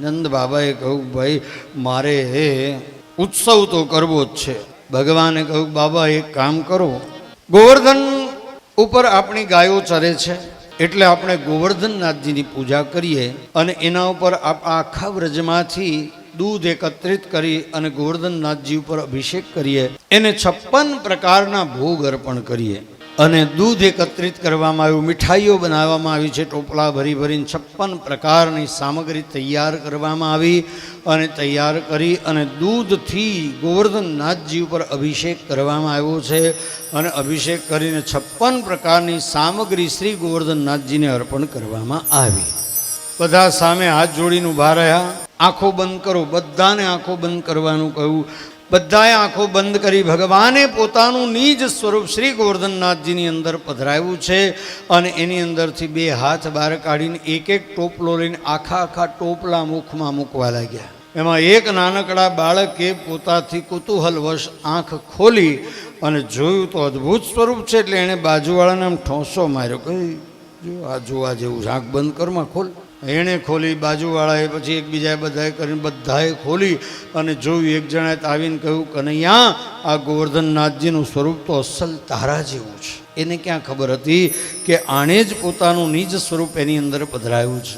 નંદ બાબાએ કહ્યું ભાઈ મારે ઉત્સવ તો કરવો જ છે. ભગવાને કહ્યું બાબા એક કામ કરો, ગોવર્ધન ઉપર આપણી ગાયો ચરે છે એટલે આપણે ગોવર્ધનનાથજીની પૂજા કરીએ અને એના ઉપર આખા વ્રજમાંથી દૂધ એકત્રિત કરી અને ગોવર્ધનનાથજી ઉપર અભિષેક કરીએ, એને 56 પ્રકારના ભોગ અર્પણ કરીએ. અને દૂધ એકત્રિત કરવામાં આવ્યું, મીઠાઈઓ બનાવવામાં આવી છે, ટોપલા ભરી ભરીને 56 પ્રકારની સામગ્રી તૈયાર કરવામાં આવી અને તૈયાર કરી અને દૂધથી ગોવર્ધનનાથજી ઉપર અભિષેક કરવામાં આવ્યો છે. અને અભિષેક કરીને 56 પ્રકારની સામગ્રી શ્રી ગોવર્ધનનાથજીને અર્પણ કરવામાં આવી. બધા સામે હાથ જોડીને ઊભા રહ્યા. આંખો બંધ કરો, બધાને આંખો બંધ કરવાનું કહ્યું. બધાએ આંખો બંધ કરી ભગવાને પોતાનું નિજ સ્વરૂપ શ્રી ગોવર્ધનનાથજીની અંદર પધરાવ્યું છે અને એની અંદરથી 2 હાથ બહાર કાઢીને એક એક ટોપલો લઈને આખા ટોપલા મુખમાં મૂકવા લાગ્યા. એમાં એક નાનકડા બાળકે પોતાથી કુતૂહલવશ આંખ ખોલી અને જોયું તો અદ્ભુત સ્વરૂપ છે. એટલે એણે બાજુવાળાને આમ ઠોંસો માર્યો, કહી જો આ જોવા જેવું છે, આંખ બંધ કરમાં ખોલ. એણે ખોલી, બાજુવાળાએ પછી એકબીજાએ બધાએ કરીને બધાએ ખોલી અને જોયું. એક જણાએ આવીને કહ્યું કનૈયા આ ગોવર્ધનનાથજીનું સ્વરૂપ તો અસલ તારા જેવું છે. એને ક્યાં ખબર હતી કે આણે જ પોતાનું નિજ સ્વરૂપ એની અંદર પધરાયું છે.